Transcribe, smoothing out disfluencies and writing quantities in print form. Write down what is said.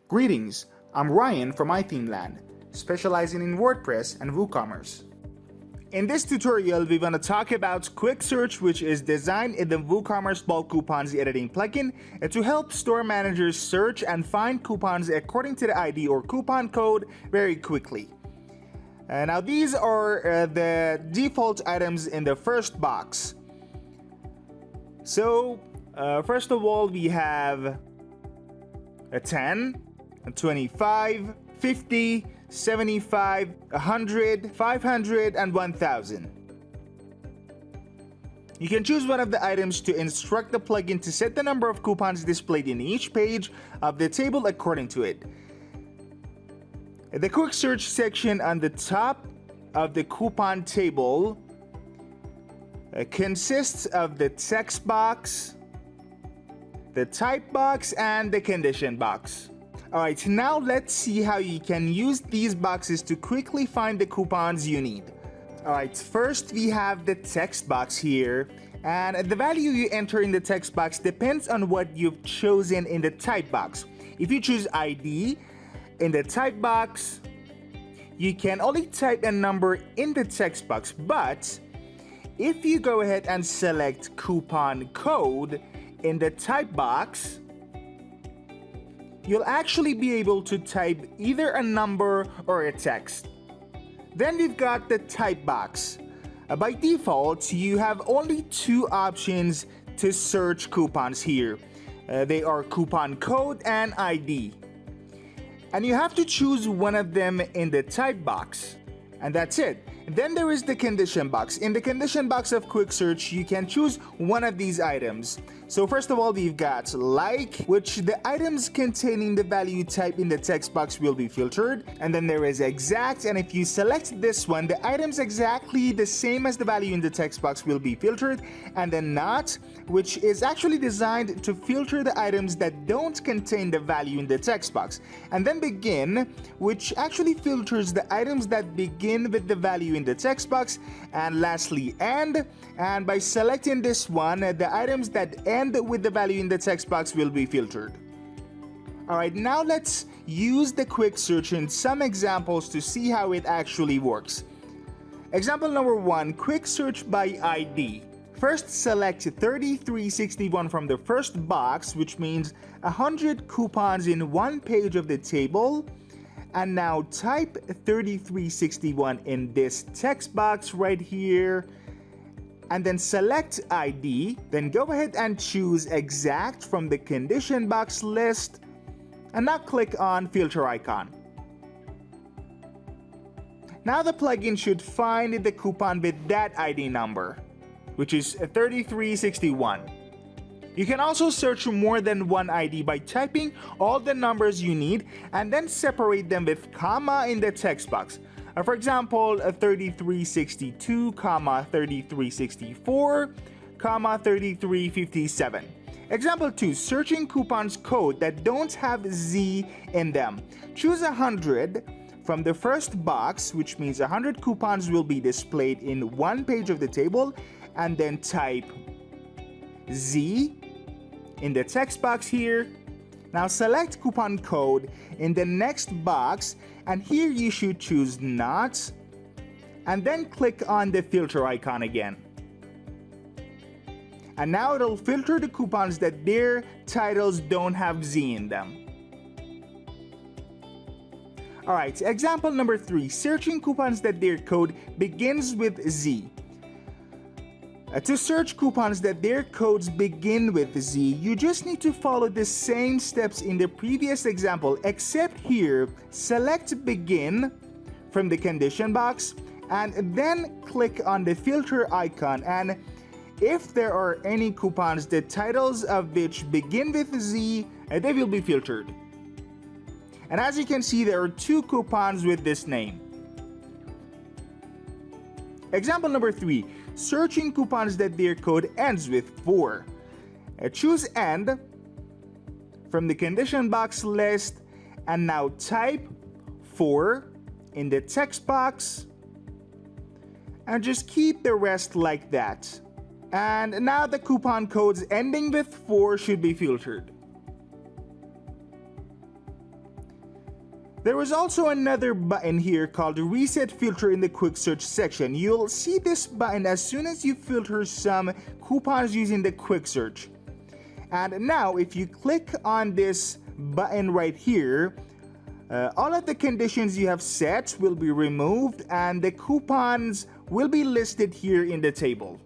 Greetings, I'm Ryan from Inline, specializing in WordPress and Woocommerce. In this tutorial, we're going to talk about Quick Search, which is designed in the Woocommerce bulk coupons editing plugin to help store managers search and find coupons according to the ID or coupon code very quickly. Now these are the default items in the first box. So first of all, we have a 10, a 25, 50, 75, 100, 500, and 1000. You can choose one of the items to instruct the plugin to set the number of coupons displayed in each page of the table according to it. The quick search section on the top of the coupon table consists of the text box, the type box, and the condition box. Alright, now let's see how you can use these boxes to quickly find the coupons you need. Alright, first we have the text box here, and the value you enter in the text box depends on what you've chosen in the type box. If you choose ID in the type box, you can only type a number in the text box, but if you go ahead and select coupon code in the type box, you'll actually be able to type either a number or a text. Then we've got the type box. By default, you have only two options to search coupons here. They are coupon code and ID. And you have to choose one of them in the type box. And that's it. Then there is the condition box. In the condition box of Quick Search, you can choose one of these items. So first of all, we've got like, which the items containing the value type in the text box will be filtered. And then there is exact, and if you select this one, the items exactly the same as the value in the text box will be filtered. And then not, which is actually designed to filter the items that don't contain the value in the text box. And then begin, which actually filters the items that begin with the value in the text box. And lastly, end, and by selecting this one, the items that end with the value in the text box will be filtered. Alright, now let's use the quick search in some examples to see how it actually works. Example number 1, quick search by ID. First, select 3361 from the first box, which means 100 coupons in one page of the table. And now type 3361 in this text box right here. And then select ID. Then go ahead and choose exact from the condition box list. And now click on filter icon. Now the plugin should find the coupon with that ID number, which is 3361. You can also search more than one ID by typing all the numbers you need and then separate them with comma in the text box. For example, 3362, 3364, 3357. Example 2, searching coupons code that don't have Z in them. Choose 100 from the first box, which means 100 coupons will be displayed in one page of the table, and then type Z in the text box here. Now select coupon code in the next box, and here you should choose not, and then click on the filter icon again. And now it'll filter the coupons that their titles don't have Z in them. Alright, example number 3, searching coupons that their code begins with Z. To search coupons that their codes begin with Z, you just need to follow the same steps in the previous example, except here, select begin from the condition box and then click on the filter icon, and if there are any coupons the titles of which begin with Z, they will be filtered. And as you can see, there are 2 coupons with this name. Example number 3, searching coupons that their code ends with 4. Choose end from the condition box list and now type 4 in the text box and just keep the rest like that. And now the coupon codes ending with 4 should be filtered. There is also another button here called Reset Filter in the Quick Search section. You'll see this button as soon as you filter some coupons using the Quick Search. And now if you click on this button right here, all of the conditions you have set will be removed and the coupons will be listed here in the table.